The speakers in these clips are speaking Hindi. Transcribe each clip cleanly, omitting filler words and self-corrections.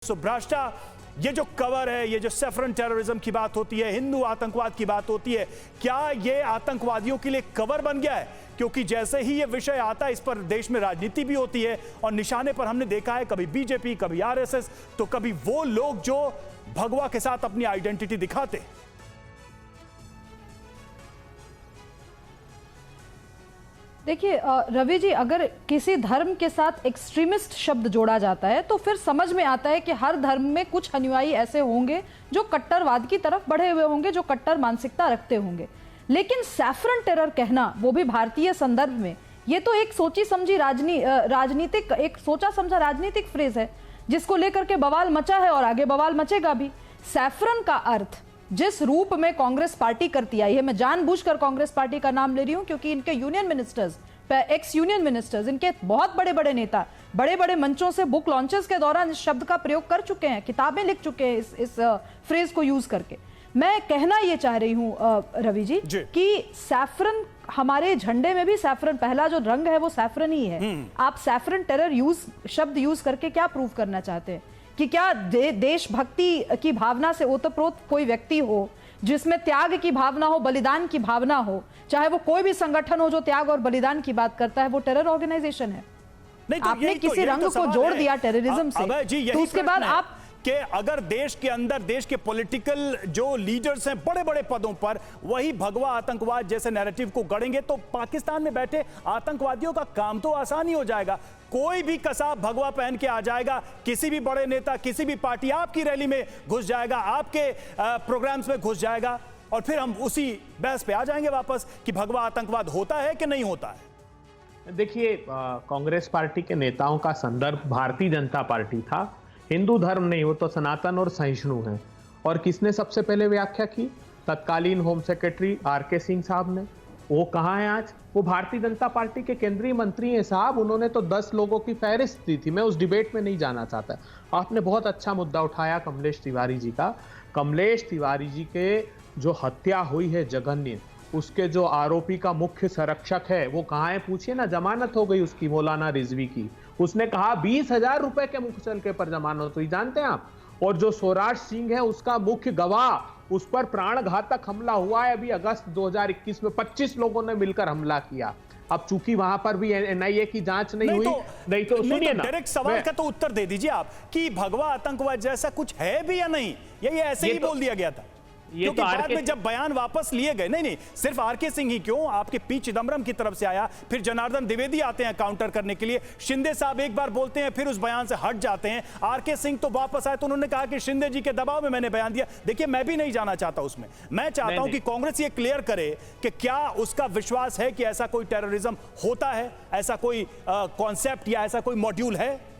सुभ्राष्टा, ये जो कवर है, ये जो सैफरन टेररिज्म की बात होती है, हिंदू आतंकवाद की बात होती है, क्या ये आतंकवादियों के लिए कवर बन गया है? क्योंकि जैसे ही ये विषय आता है, इस पर देश में राजनीति भी होती है और निशाने पर हमने देखा है कभी बीजेपी, कभी आरएसएस, तो कभी वो लोग जो भगवा के साथ अपनी आइडेंटिटी दिखाते। देखिए रवि जी, अगर किसी धर्म के साथ एक्सट्रीमिस्ट शब्द जोड़ा जाता है तो फिर समझ में आता है कि हर धर्म में कुछ अनुयायी ऐसे होंगे जो कट्टरवाद की तरफ बढ़े हुए होंगे, जो कट्टर मानसिकता रखते होंगे। लेकिन सैफरन टेरर कहना, वो भी भारतीय संदर्भ में, ये तो एक सोची समझी राजनीतिक, एक सोचा समझा राजनीतिक फ्रेज है जिसको लेकर के बवाल मचा है और आगे बवाल मचेगा भी। सैफरन का अर्थ जिस रूप में कांग्रेस पार्टी करती आई है, मैं जानबूझकर कांग्रेस पार्टी का नाम ले रही हूं क्योंकि इनके union ministers, x union ministers, इनके बहुत बड़े बड़े नेता बड़े बड़े मंचों से बुक लॉन्चेस के दौरान इस शब्द का प्रयोग कर चुके हैं, किताबें लिख चुके हैं इस फ्रेज को यूज करके। मैं कहना यह चाह रही हूं रवि जी कि सैफरन, हमारे झंडे में भी सैफरन, पहला जो रंग है वो सैफरन ही है। आप सैफरन टेरर शब्द यूज करके क्या प्रूव करना चाहते हैं? कि क्या देशभक्ति की भावना से ओतप्रोत कोई व्यक्ति हो, जिसमें त्याग की भावना हो, बलिदान की भावना हो, चाहे वो कोई भी संगठन हो जो त्याग और बलिदान की बात करता है, वो टेरर ऑर्गेनाइजेशन है? नहीं, तो आपने किसी रंग को जोड़ दिया टेररिज्म से, तो उसके बाद आप कि अगर देश के अंदर, देश के पॉलिटिकल जो लीडर्स हैं बड़े बड़े पदों पर, वही भगवा आतंकवाद जैसे नैरेटिव को गढ़ेंगे तो पाकिस्तान में बैठे आतंकवादियों का काम तो आसान ही हो जाएगा। कोई भी कसाब भगवा पहन के आ जाएगा, किसी भी बड़े नेता, किसी भी पार्टी आपकी रैली में घुस जाएगा, आपके प्रोग्राम्स में घुस जाएगा, और फिर हम उसी बहस पे आ जाएंगे वापस कि भगवा आतंकवाद होता है कि नहीं होता है। देखिए, कांग्रेस पार्टी के नेताओं का संदर्भ भारतीय जनता पार्टी था। हिंदू धर्म नहीं, वो तो सनातन और सहिष्णु हैं। और किसने सबसे पहले व्याख्या की? तत्कालीन होम सेक्रेटरी आर.के. सिंह साहब ने। वो कहाँ हैं आज? वो भारतीय जनता पार्टी के केंद्रीय मंत्री हैं साहब। उन्होंने तो 10 लोगों की फहरिस्त दी थी। मैं उस डिबेट में नहीं जाना चाहता। आपने बहुत अच्छा मुद्दा उठाया कमलेश तिवारी जी का। कमलेश तिवारी जी के जो हत्या हुई है जघन्य, उसके जो आरोपी का मुख्य संरक्षक है वो कहाँ है? पूछिए ना। जमानत हो गई उसकी, मौलाना रिजवी की। उसने कहा 20,000 रुपए के मुचलके पर जमानत हुई, जानते हैं आप? और जो स्वराज सिंह है उसका मुख्य गवाह, उस पर प्राण घातक हमला हुआ है अभी अगस्त 2021 में। 25 लोगों ने मिलकर हमला किया। अब चूंकि वहां पर भी एनआईए की जांच नहीं हुई, नहीं तो सुनिए ना, डायरेक्ट सवाल का तो उत्तर दे दीजिए आप कि भगवा आतंकवाद जैसा कुछ है भी या नहीं, ये ऐसे ही बोल दिया गया था? क्योंकि बाद में जब बयान वापस लिए गए, नहीं सिर्फ आर.के. सिंह ही क्यों, आपके पी चिदंबरम की तरफ से आया, फिर जनार्दन द्विवेदी आते हैं काउंटर करने के लिए, शिंदे साहब एक बार बोलते हैं फिर उस बयान से हट जाते हैं, आर.के. सिंह तो वापस आए तो उन्होंने कहा कि शिंदे जी के दबाव में मैंने बयान दिया। देखिए, मैं भी नहीं जाना चाहता उसमें, मैं चाहता हूं कि कांग्रेस ये क्लियर करे कि क्या उसका विश्वास है कि ऐसा कोई टेररिज्म होता है, ऐसा कोई कॉन्सेप्ट या ऐसा कोई मॉड्यूल है?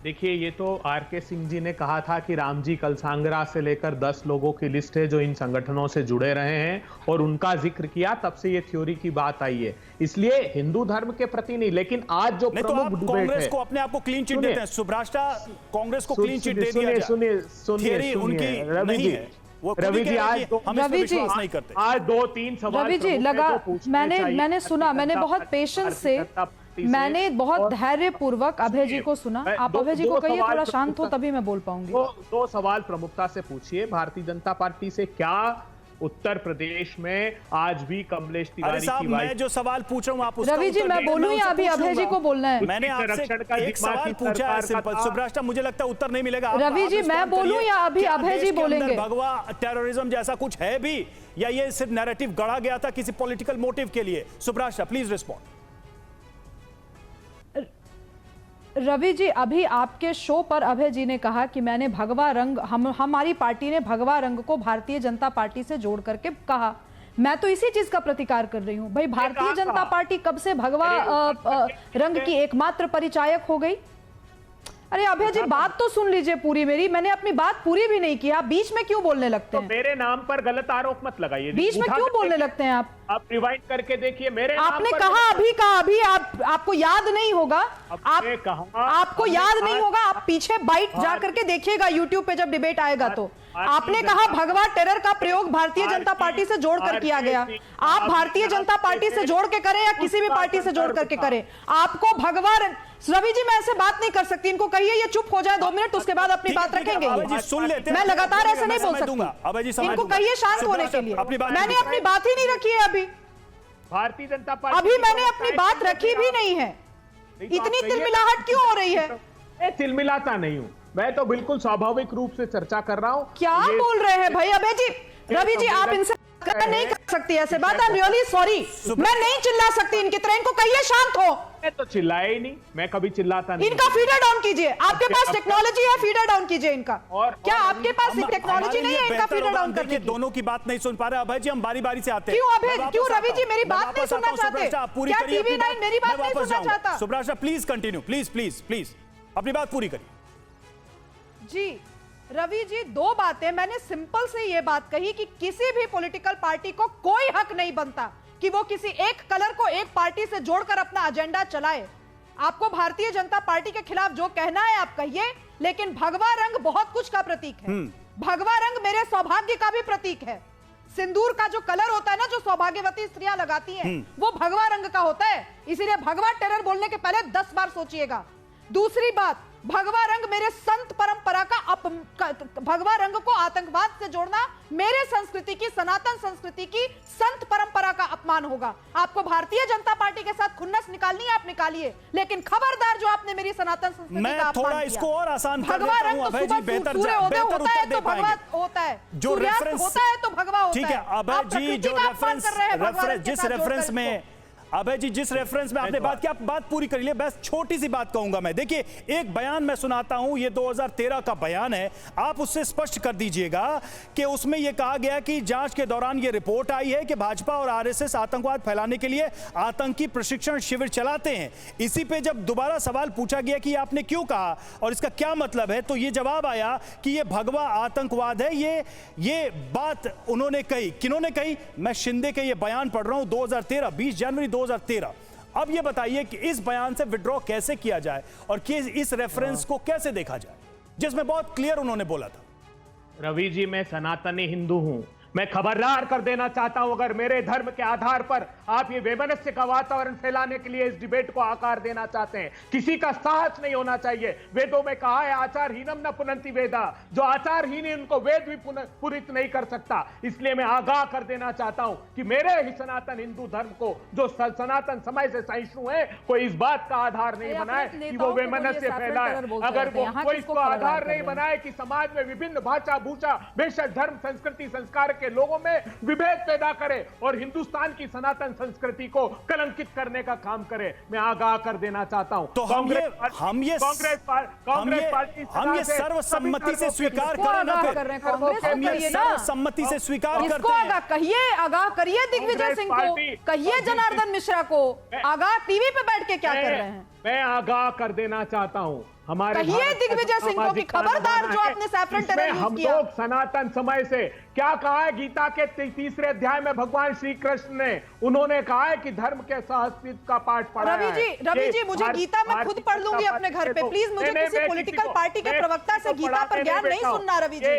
देखिए, ये तो आर.के. सिंह जी ने कहा था कि रामजी कलसांगरा से लेकर 10 लोगों की लिस्ट है जो इन संगठनों से जुड़े रहे हैं, और उनका जिक्र किया, तब से ये थ्योरी की बात आई है। इसलिए हिंदू धर्म के प्रति नहीं, लेकिन आज जो प्रमुख डिबेट है, कांग्रेस को अपने आप को क्लीन चिट देते हैं, सुभ्राष्टा कांग्रेस को क्लीन चिट दे दिया जाए। सुनिए उनकी नहीं है। रवि जी, आज 2-3 सवाल रवि जी लगा, मैंने सुना, मैंने बहुत पेशेंस से, मैंने बहुत धैर्य पूर्वक अभय जी को सुना। आप अभय जी को कहिए थोड़ा शांत हो, तभी मैं बोल पाऊंगी। दो सवाल प्रमुखता से पूछिए। भारतीय जनता पार्टी से क्या उत्तर प्रदेश में आज भी कमलेश तिवारी की मैं जो सवाल पूछ रहा हूं आप उसका रवि जी, मैं बोलूं या अभी अभय जी को बोलना है? मैंने आपसे एक सवाल पूछा है सिंपल। सुभ्राष्टा, मुझे लगता है उत्तर नहीं मिलेगा। रवि जी, मैं बोलूं या अभी अभय जी बोलेंगे? भगवा टेररिज्म जैसा कुछ है भी, या ये सिर्फ नैरेटिव गढ़ा गया था किसी पॉलिटिकल मोटिव के लिए? सुभ्राष्टा, प्लीज रिस्पॉन्ड। रवि जी, अभी आपके शो पर अभय जी ने कहा कि मैंने भगवा रंग, हमारी पार्टी ने भगवा रंग को भारतीय जनता पार्टी से जोड़ करके कहा। मैं तो इसी चीज का प्रतिकार कर रही हूं भाई। भारतीय जनता पार्टी कब से भगवा रंग की एकमात्र परिचायक हो गई? अरे अभय जी, बात तो सुन लीजिए पूरी मेरी। मैंने अपनी बात पूरी भी नहीं की, आप बीच में क्यों बोलने लगते हैं? मेरे नाम पर गलत आरोप मत लगाइए। बीच में क्यों बोलने लगते हैं आप? आप रिवाइंड करके देखिए। मेरे आपने कहा अभी आपको याद नहीं होगा, आपको याद नहीं होगा, आप पीछे बाइट जा करके देखिएगा यूट्यूब पे जब डिबेट आएगा तो। आपने कहा भगवा टेरर का प्रयोग भारतीय जनता पार्टी से जोड़कर किया गया। आप भारतीय जनता पार्टी से जोड़ के करें या किसी भी पार्टी से जोड़ करके करें, आपको भगवा रवि जी मैं ऐसे बात नहीं कर सकती, इनको कहिए ये चुप हो जाए 2 मिनट, उसके बाद अपनी बात रखेंगे। मैं लगातार ऐसे नहीं बोल सकती, इनको कहिए शांत होने के लिए। मैंने अपनी बात ही नहीं रखी है अभी, भारतीय जनता पार्टी अभी मैंने अपनी बात रखी भी नहीं है, इतनी तिलमिलाहट क्यों हो रही है? मैं तिलमिलाता नहीं हूं, मैं तो बिल्कुल स्वाभाविक रूप से चर्चा कर रहा हूं। क्या बोल रहे हैं भाई अभय जी? रवि जी आप इनसे नहीं कर सकती ऐसे बात, आई एम रियली सॉरी, मैं नहीं चिल्ला सकती इनकी तरह, इनको कहिए शांत हो। मैं तो चिल्लाया ही नहीं, मैं कभी चिल्लाता नहीं। इनका फीडर डाउन कीजिए, आपके पास टेक्नोलॉजी है, फीडर डाउन कीजिए इनका। क्या आपके पास टेक्नोलॉजी नहीं है इनका फीडर डाउन करने की? दोनों की बात नहीं सुन पा रहे अभय जी, हम बारी बारी से आते हैं। क्यों अभय, क्यों रवि जी मेरी बात नहीं सुनना चाहते? क्या TV9 मेरी बात नहीं सुनना चाहता? सुब्राशा please continue, please please please अपनी बात पूरी करिए। जी रवि जी, 2 बातें मैंने सिंपल से ये बात कही कि किसी भी पॉलिटिकल पार्टी को कोई हक नहीं बनता कि वो किसी एक कलर को एक पार्टी से जोड़कर अपना एजेंडा चलाए। आपको भारतीय जनता पार्टी के खिलाफ जो कहना है आप कहिए, लेकिन भगवा रंग बहुत कुछ का प्रतीक है। भगवा रंग मेरे सौभाग्य का भी प्रतीक है। सिंदूर का जो कलर होता है ना, जो सौभाग्यवती स्त्रियां लगाती हैं, वो भगवा रंग का होता है। इसीलिए भगवा टेरर बोलने के पहले 10 बार सोचिएगा। दूसरी बात, भगवा रंग मेरे संत परंपरा का भगवा रंग को आतंकवाद से जोड़ना मेरे संस्कृति की, सनातन संस्कृति की, संत परंपरा का अपमान होगा। आपको भारतीय जनता पार्टी के साथ खुन्नस निकालनी है आप निकालिए, लेकिन खबरदार जो आपने मेरी सनातन संस्कृति मैं का थोड़ा अपमान इसको और आसान कर भगवा देता रंग हूं तो अभय जी, बेहतर होता है तो भगवा होता है, जो रेफरेंस होता है तो भगवा होता है। ठीक है अभय जी, जो रेफरेंस में अभय जी जिस रेफरेंस में आपने बात की, आप बात पूरी कर लिए। बस छोटी सी बात कहूंगा मैं, देखिए एक बयान मैं सुनाता हूं, ये 2013 का बयान है, आप उससे स्पष्ट कर दीजिएगा कि उसमें यह कहा गया कि जांच के दौरान यह रिपोर्ट आई है कि भाजपा और आरएसएस आतंकवाद फैलाने के लिए आतंकी प्रशिक्षण शिविर चलाते हैं। इसी पे जब दोबारा सवाल पूछा गया कि आपने क्यों कहा और इसका क्या मतलब है, तो यह जवाब आया कि यह भगवा आतंकवाद है। ये बात उन्होंने कही, किन्होंने कही? मैं शिंदे के ये बयान पढ़ रहा हूं 2013, 20 जनवरी 2013। अब यह बताइए कि इस बयान से विड्रॉ कैसे किया जाए और कि इस रेफरेंस को कैसे देखा जाए, जिसमें बहुत क्लियर उन्होंने बोला था। रवि जी, मैं सनातनी हिंदू हूं, मैं खबरदार कर देना चाहता हूं, अगर मेरे धर्म के आधार पर आप ये वैमनस्य का वातावरण फैलाने के लिए इस डिबेट को आकार देना चाहते हैं, किसी का साहस नहीं होना चाहिए। वेदों में कहा है आचारहीनम न पुनन्ति वेदा, जो आचारहीन है उनको वेद भी पूरित नहीं कर सकता। इसलिए मैं आगाह कर देना चाहता हूं कि मेरे ही सनातन हिंदू धर्म को, जो सनातन समय से सहिष्णु है, कोई इस बात का आधार नहीं बनाए कि वो वैमनस्य फैलाए। अगर वो कोई इसको आधार नहीं बनाए कि समाज में विभिन्न भाषा भूषा बेशक धर्म संस्कृति संस्कार के लोगों में विभेद पैदा करे और हिंदुस्तान की सनातन संस्कृति को कलंकित करने का काम करे, मैं आगाह कर देना चाहता हूं। तो हम ये सर्वसम्मति से स्वीकार करें, हम ये सर्वसम्मति से स्वीकार करते हैं। कहिए, आगाह करिए दिग्विजय सिंह को, कहिए जनार्दन मिश्रा को, आगाह टीवी पे बैठ के क्या कर रहे हैं? मैं आगाह कर देना चाहता हूं हमारे कहिए दिग्विजय सिंह को कि खबरदार जो आपने सैफरन टेरर यूज हम किया। लोग सनातन समय से क्या कहा है गीता के 3रे अध्याय में भगवान श्री कृष्ण ने, उन्होंने कहा है कि धर्म के सहस्तित्व का पाठ पढ़ा है। रवि जी मुझे गीता में खुद पढ़ लूंगी अपने घर पे, प्लीज मुझे किसी पॉलिटिकल पार्टी के प्रवक्ता से गीता पर ज्ञान नहीं सुनना। रवि जी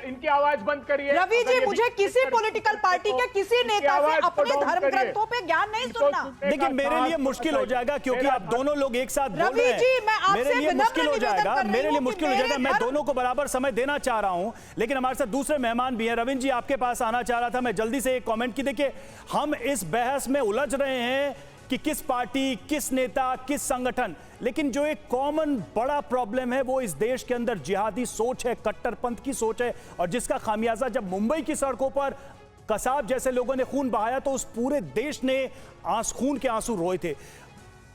इनकी आवाज बंद करिए। रवि जी मुझे किसी पॉलिटिकल पार्टी के किसी नेता से अपने धर्म ग्रंथों पे ज्ञान नहीं सुनना। देखिए मेरे लिए मुश्किल हो जाएगा क्योंकि आप दोनों लोग एक साथ बोल रहे हैं, मेरे लिए मुश्किल हो जाएगा, मैं दोनों को बराबर समय देना चाह रहा हूं। लेकिन हमारे साथ दूसरे मेहमान भी हैं। रविंद्र जी आपके पास आना चाह रहा था, मैं जल्दी से एक कमेंट की। देखिए हम इस बहस में उलझ रहे हैं कि किस पार्टी, किस नेता, किस संगठन, लेकिन जो एक कॉमन बड़ा प्रॉब्लम है वो इस देश के अंदर जिहादी सोच है, कट्टरपंथ की सोच है, और जिसका खामियाजा जब मुंबई की सड़कों पर कसाब जैसे लोगों ने खून बहाया तो उस पूरे देश ने खून के आंसू रोए थे।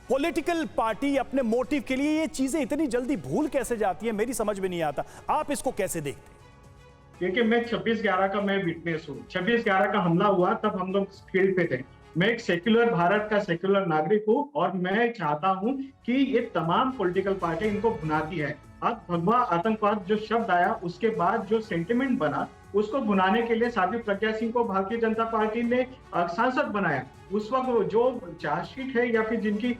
पॉलिटिकल पार्टी अपने मोटिव के लिए ये चीजें इतनी जल्दी भूल कैसे जाती है, मेरी समझ में नहीं आता। आप इसको कैसे देखते हैं? देखिए मैं 26/11 का मैं विटनेस हूँ। 26/11 का हमला हुआ तब हम लोग फील्ड पे थे। मैं एक सेक्युलर भारत का सेक्युलर नागरिक हूँ और मैं चाहता हूँ कि ये तमाम पॉलिटिकल पार्टी इनको भुनाती है। आज भगवा आतंकवाद जो शब्द आया उसके बाद जो सेंटिमेंट बना उसको भुनाने के लिए साध्वी प्रज्ञा सिंह को भारतीय जनता पार्टी ने सांसद बनाया। उस वक्त जो चार्जशीट है या फिर जिनकी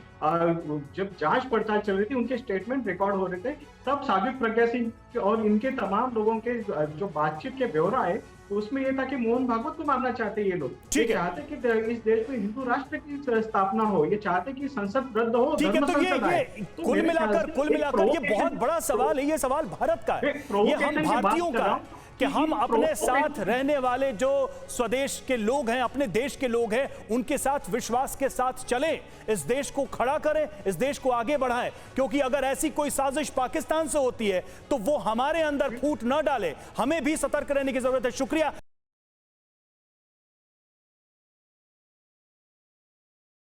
जब जांच पड़ताल चल रही थी, उनके स्टेटमेंट रिकॉर्ड हो रहे थे, तब साध्वी प्रज्ञा सिंह और इनके तमाम लोगों के जो बातचीत के ब्यौरा है, तो उसमें ये था कि मोहन भागवत को मारना चाहते ये लोग। ठीक है, चाहते कि इस देश में हिंदू राष्ट्र की स्थापना हो, ये चाहते कि संसद रद्द हो। ठीक है, तो ये कुल मिलाकर ये बहुत बड़ा सवाल है। ये सवाल भारत का है, ये हम भारतीयों का, कि हम अपने साथ रहने वाले जो स्वदेश के लोग हैं, अपने देश के लोग हैं, उनके साथ विश्वास के साथ चलें, इस देश को खड़ा करें, इस देश को आगे बढ़ाएं। क्योंकि अगर ऐसी कोई साजिश पाकिस्तान से होती है तो वो हमारे अंदर फूट न डाले, हमें भी सतर्क रहने की जरूरत है। शुक्रिया।